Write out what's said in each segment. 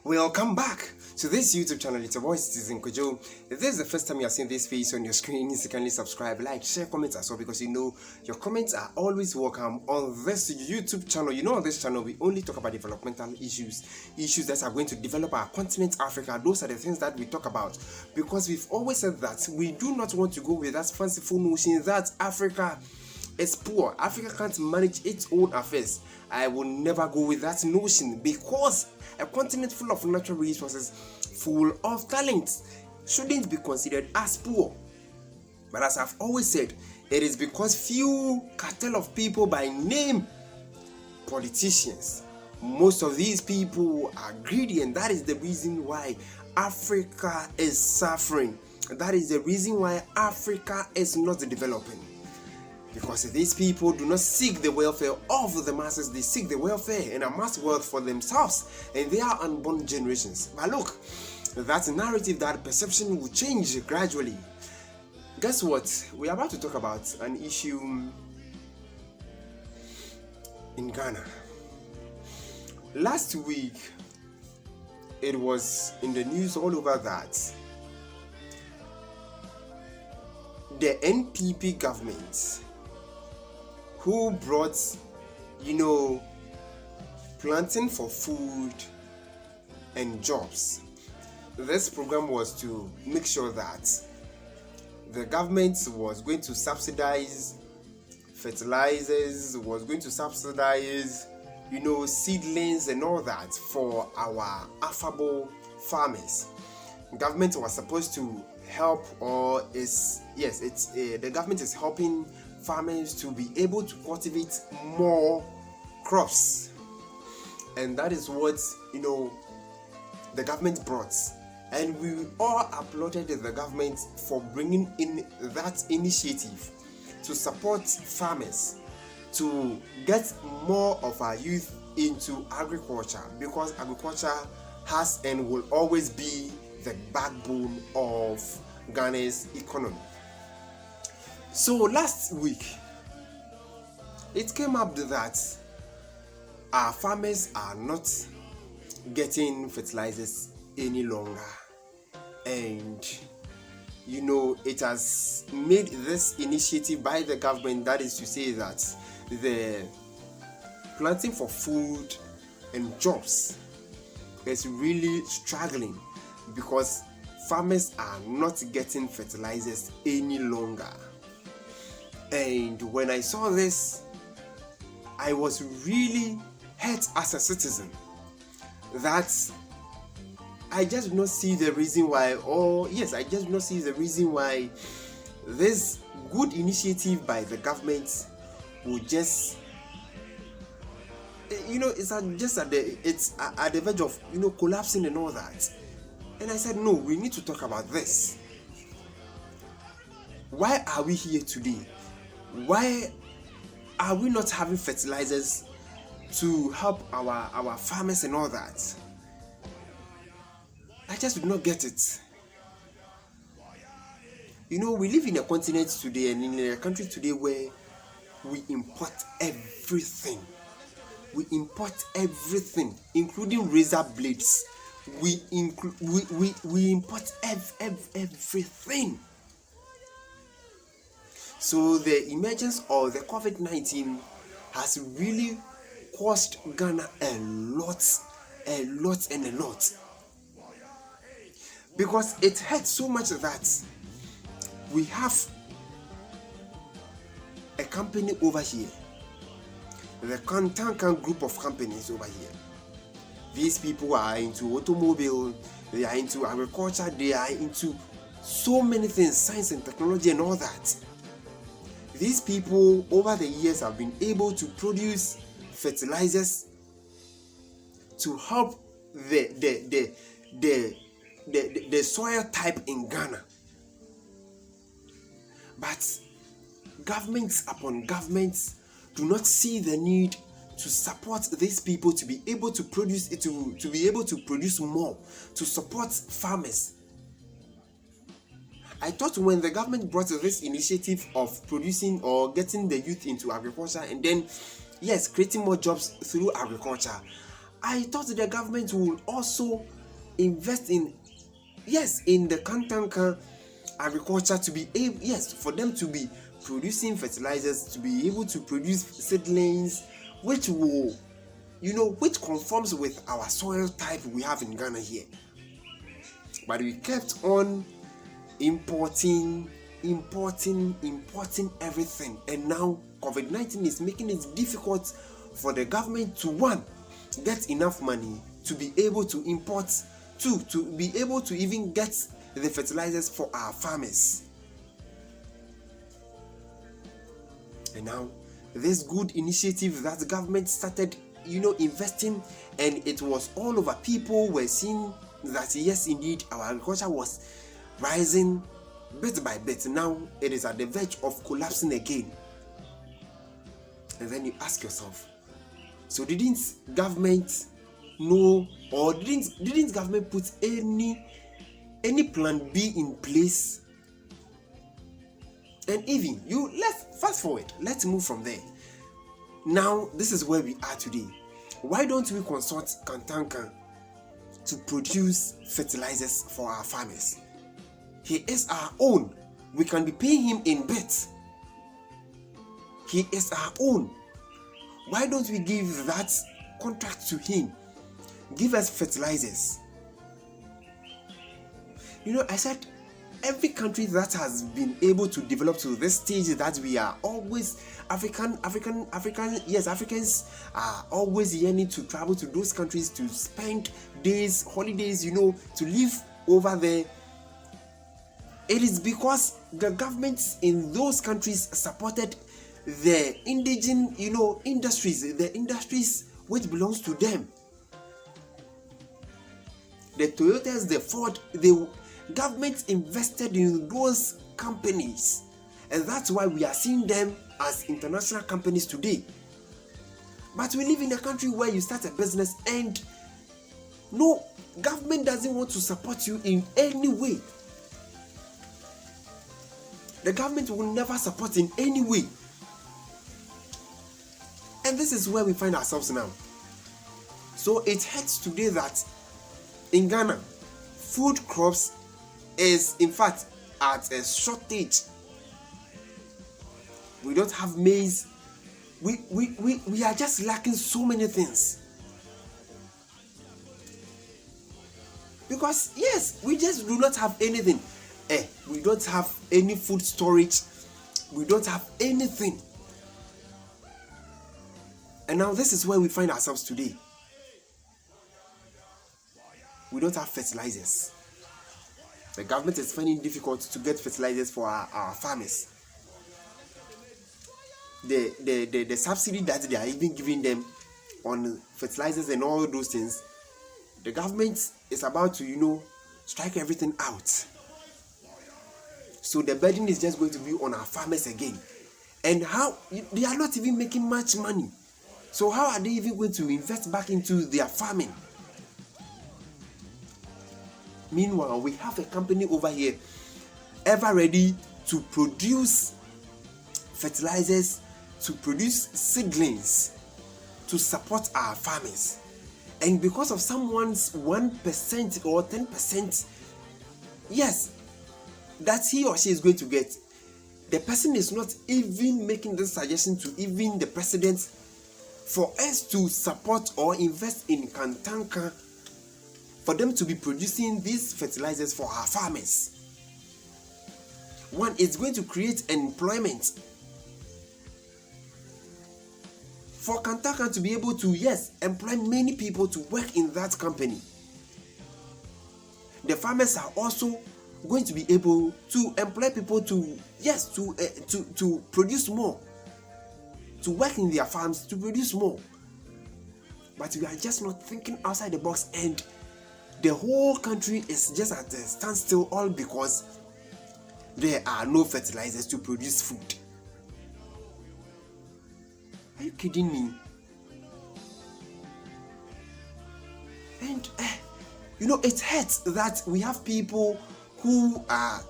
Welcome back to this YouTube channel. It's your voice, Citizen Kojo. If this is the first time you are seeing this face on your screen, you kindly subscribe, like, share, comment as well, because you know your comments are always welcome on this YouTube channel. You know, on this channel we only talk about developmental issues that are going to develop our continent Africa. Those are the things that we talk about, because we've always said that we do not want to go with that fanciful notion that Africa is poor. Africa can't manage its own affairs. I will never go with that notion, because a continent full of natural resources, full of talent, shouldn't be considered as poor. But as I've always said, it is because few cartel of people by name politicians, most of these people are greedy, and that is the reason why Africa is suffering. That is the reason why Africa is not developing. Because these people do not seek the welfare of the masses, they seek the welfare and amass wealth for themselves and their unborn generations. But look, that narrative, that perception will change gradually. Guess what? We are about to talk about an issue in Ghana. Last week, it was in the news all over that the NPP government, who brought, planting for food and jobs. This program was to make sure that the government was going to subsidize fertilizers, was going to subsidize, seedlings and all that for our affable farmers. Government was supposed to help, the government is helping farmers to be able to cultivate more crops, and that is what the government brought, and we all applauded the government for bringing in that initiative to support farmers to get more of our youth into agriculture, because agriculture has and will always be the backbone of Ghana's economy. So last week, it came up that our farmers are not getting fertilizers any longer. And, it has made this initiative by the government, that is to say that the planting for food and jobs is really struggling, because farmers are not getting fertilizers any longer. And when I saw this, I was really hurt as a citizen that I just do not see the reason why, I just do not see the reason why this good initiative by the government would just, it's at the verge of, collapsing and all that. And I said, no, we need to talk about this. Why are we here today? Why are we not having fertilizers to help our farmers and all that? I just do not get it. We live in a continent today and in a country today where we import everything. We import everything, including razor blades. We import everything. So the emergence of the COVID-19 has really cost Ghana a lot, because it hurts so much that we have a company over here, the Tankan group of companies over here. These people are into automobile, they are into agriculture, they are into so many things, science and technology and all that. These people over the years have been able to produce fertilizers to help the soil type in Ghana. But governments upon governments do not see the need to support these people to be able to produce to be able to produce more, to support farmers. I thought when the government brought this initiative of producing or getting the youth into agriculture and then, creating more jobs through agriculture, I thought the government would also invest in the kantanka agriculture to be able, for them to be producing fertilizers, to be able to produce seedlings which will, which conforms with our soil type we have in Ghana here. But we kept on importing everything, and now COVID-19 is making it difficult for the government to get enough money to be able to import, to be able to even get the fertilizers for our farmers. And now this good initiative that the government started investing, and it was all over. People were seeing that yes, indeed, our agriculture was rising bit by bit. Now it is at the verge of collapsing again. And then you ask yourself, so didn't government know, or didn't government put any plan B in place? And even let's fast forward, let's move from there. Now this is where we are today. Why don't we consult Kantanka to produce fertilizers for our farmers? He is our own. We can be paying him in bits. He is our own. Why don't we give that contract to him? Give us fertilizers. I said every country that has been able to develop to this stage that we are always Africans are always yearning to travel to those countries to spend days, holidays, to live over there. It is because the governments in those countries supported the indigenous, industries, the industries which belongs to them. The Toyotas, the Ford, the government invested in those companies, and that's why we are seeing them as international companies today. But we live in a country where you start a business and no government doesn't want to support you in any way. The government will never support in any way. And this is where we find ourselves now. So it hurts today that in Ghana, food crops is in fact at a shortage. We don't have maize. We are just lacking so many things. Because yes, we just do not have anything. We don't have any food storage. We don't have anything. And now this is where we find ourselves today. We don't have fertilizers. The government is finding it difficult to get fertilizers for our farmers. The subsidy that they are even giving them on fertilizers and all those things, the government is about to, strike everything out. So the burden is just going to be on our farmers again. And how they are not even making much money. So how are they even going to invest back into their farming? Meanwhile, we have a company over here ever ready to produce fertilizers, to produce seedlings, to support our farmers. And because of someone's 1% or 10%, yes, that he or she is going to get, the person is not even making the suggestion to even the president for us to support or invest in Kantanka for them to be producing these fertilizers for our farmers. One, it's going to create employment for Kantanka to be able to, employ many people to work in that company. The farmers are also going to be able to employ people to produce more, to work in their farms to produce more. But we are just not thinking outside the box, and the whole country is just at a standstill, all because there are no fertilizers to produce food. Are you kidding me? And it hurts that we have people who are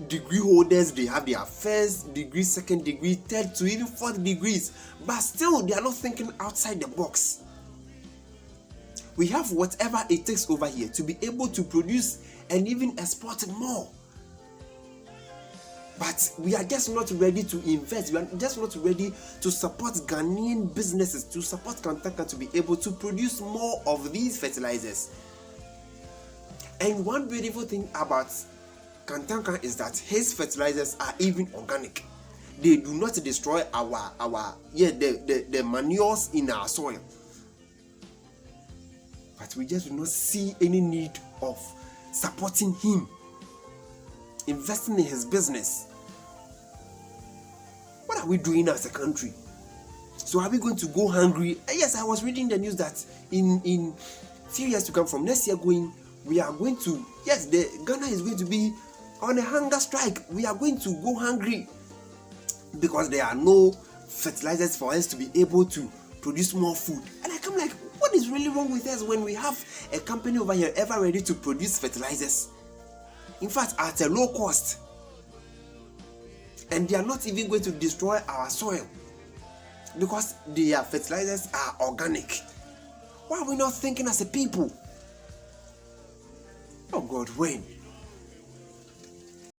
degree holders. They have their first degree, second degree, third to even fourth degrees, but still they are not thinking outside the box. We have whatever it takes over here to be able to produce and even export more. But we are just not ready to invest. We are just not ready to support Ghanaian businesses, to support Kantanka to be able to produce more of these fertilizers. And one beautiful thing about Kantanka is that his fertilizers are even organic. They do not destroy the manures in our soil. But we just do not see any need of supporting him, investing in his business. What are we doing as a country? So are we going to go hungry? Yes, I was reading the news that in few years to come, from next year going, we are going to, yes, Ghana is going to be on a hunger strike. We are going to go hungry because there are no fertilizers for us to be able to produce more food. And I come like, what is really wrong with us when we have a company over here ever ready to produce fertilizers? In fact, at a low cost. And they are not even going to destroy our soil because their fertilizers are organic. Why are we not thinking as a people? Oh God, when?